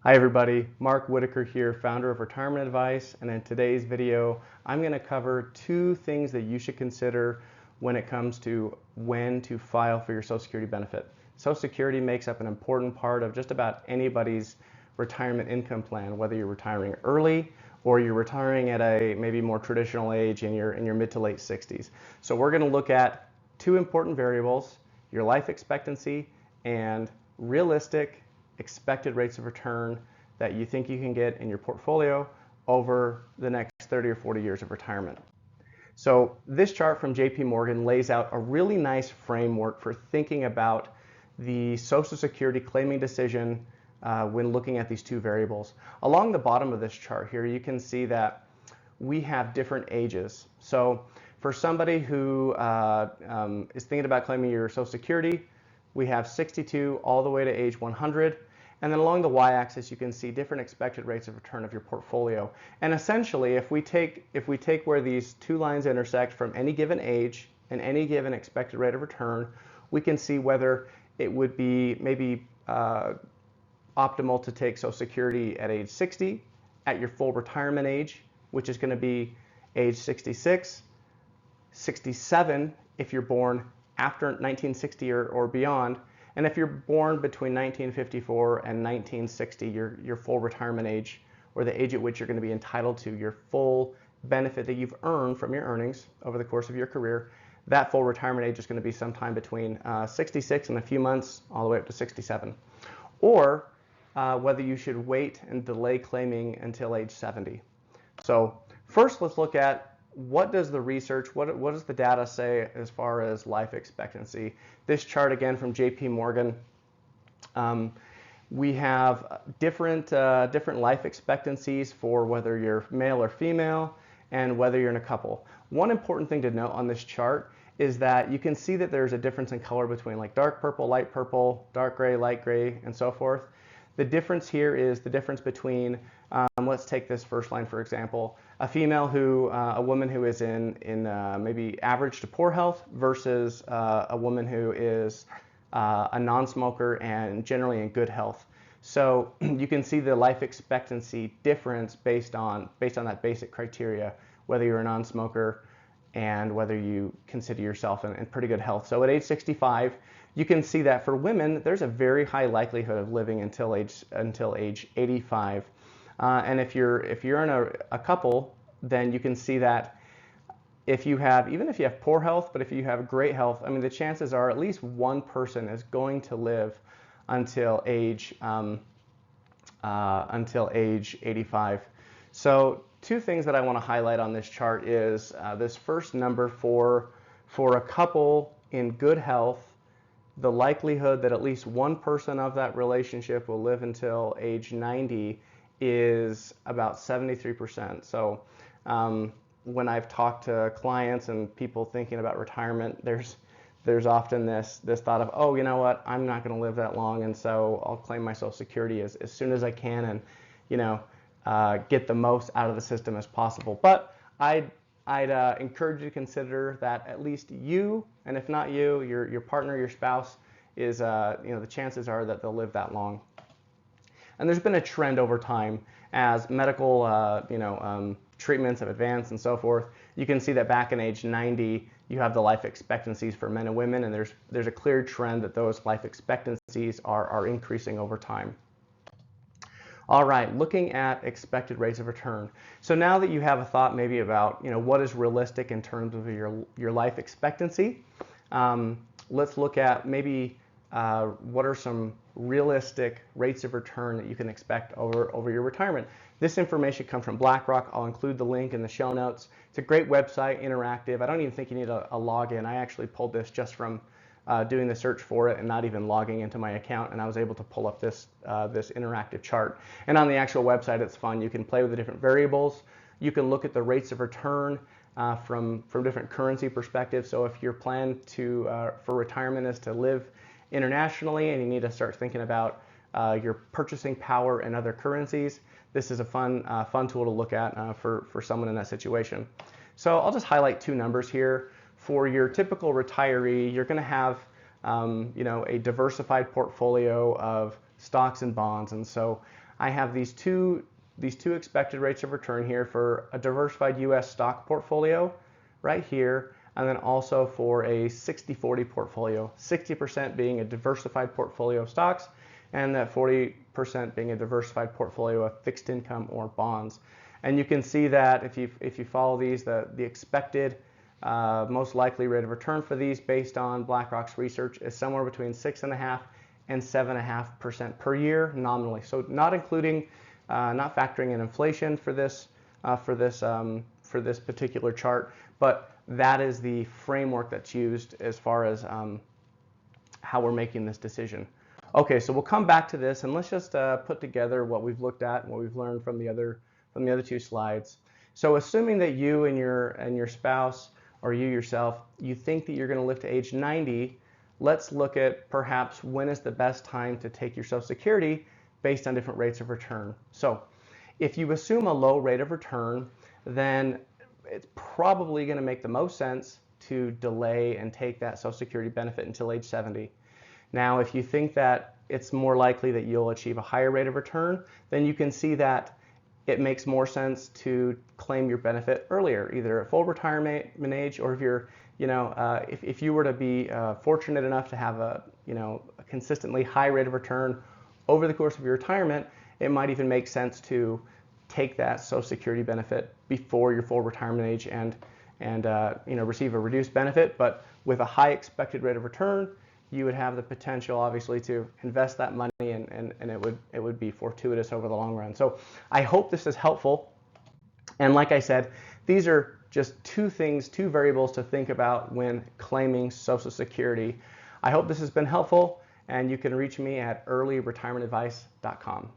Hi everybody, Mark Whitaker here, founder of Retirement Advice, and in today's video I'm going to cover two things that you should consider when it comes to when to file for your Social Security benefit. Social Security makes up an important part of just about anybody's retirement income plan, whether you're retiring early or you're retiring at a maybe more traditional age in your mid to late 60s. So we're going to look at two important variables, your life expectancy and realistic expected rates of return that you think you can get in your portfolio over the next 30 or 40 years of retirement. So this chart from JP Morgan lays out a really nice framework for thinking about the Social Security claiming decision when looking at these two variables. Along the bottom of this chart here, you can see that we have different ages. So for somebody who is thinking about claiming your Social Security, we have 62 all the way to age 100. And then along the y-axis, you can see different expected rates of return of your portfolio. And essentially, if we take where these two lines intersect from any given age and any given expected rate of return, we can see whether it would be maybe optimal to take Social Security at age 60, at your full retirement age, which is going to be age 66, 67 if you're born after 1960 or beyond, and if you're born between 1954 and 1960, your full retirement age, or the age at which you're going to be entitled to your full benefit that you've earned from your earnings over the course of your career, that full retirement age is going to be sometime between 66 and a few months all the way up to 67. Or whether you should wait and delay claiming until age 70. So first, let's look at what does the research, what does the data say as far as life expectancy? This chart again from JP Morgan, we have different life expectancies for whether you're male or female and whether you're in a couple. One important thing to note on this chart is that you can see that there's a difference in color between like dark purple, dark gray, light gray, and so forth. The difference here is the difference between, let's take this first line for example, a woman who is in maybe average to poor health versus a woman who is a non-smoker and generally in good health. So you can see the life expectancy difference based on that basic criteria, whether you're a non-smoker and whether you consider yourself in pretty good health. So at age 65, you can see that for women, there's a very high likelihood of living until age 85. And if you're in a couple, then you can see that even if you have poor health, but if you have great health, I mean, the chances are at least one person is going to live until age 85. So two things that I want to highlight on this chart is this first number for a couple in good health, the likelihood that at least one person of that relationship will live until age 90 is about 73%. So when I've talked to clients and people thinking about retirement, there's often this thought of, oh, you know what, I'm not going to live that long, and so I'll claim my Social Security as soon as I can and get the most out of the system as possible. But I'd encourage you to consider that at least you, and if not you, your partner, your spouse, is the chances are that they'll live that long. And there's been a trend over time as medical treatments have advanced and so forth. You can see that back in age 90, you have the life expectancies for men and women, and there's a clear trend that those life expectancies are increasing over time. All right, looking at expected rates of return. So now that you have a thought maybe about what is realistic in terms of your life expectancy, let's look at maybe what are some realistic rates of return that you can expect over your retirement. This information comes from BlackRock. I'll include the link in the show notes. It's a great website, interactive. I don't even think you need a login. I actually pulled this just from doing the search for it and not even logging into my account, and I was able to pull up this interactive chart. And on the actual website, it's fun. You can play with the different variables. You can look at the rates of return from different currency perspectives. So if your plan for retirement is to live internationally and you need to start thinking about your purchasing power in other currencies, this is a fun tool to look at for someone in that situation. So I'll just highlight two numbers here. For your typical retiree, you're going to have a diversified portfolio of stocks and bonds. And so I have these two expected rates of return here for a diversified U.S. stock portfolio right here, and then also for a 60-40 portfolio, 60% being a diversified portfolio of stocks, and that 40% being a diversified portfolio of fixed income or bonds. And you can see that if you follow these, the expected most likely rate of return for these based on BlackRock's research is somewhere between 6.5% and 7.5% per year nominally. So not including, not factoring in inflation for this particular chart, but that is the framework that's used as far as how we're making this decision. Okay, so we'll come back to this and let's just put together what we've looked at and what we've learned from the other two slides. So assuming that you and your spouse or you yourself, you think that you're going to live to age 90, let's look at perhaps when is the best time to take your Social Security based on different rates of return. So if you assume a low rate of return, then it's probably going to make the most sense to delay and take that Social Security benefit until age 70. Now, if you think that it's more likely that you'll achieve a higher rate of return, then you can see that it makes more sense to claim your benefit earlier, either at full retirement age, or if you're, if you were to be fortunate enough to have a consistently high rate of return over the course of your retirement, it might even make sense to take that Social Security benefit before your full retirement age and receive a reduced benefit, but with a high expected rate of return, you would have the potential, obviously, to invest that money, and it would be fortuitous over the long run. So I hope this is helpful. And like I said, these are just two variables to think about when claiming Social Security. I hope this has been helpful, and you can reach me at earlyretirementadvice.com.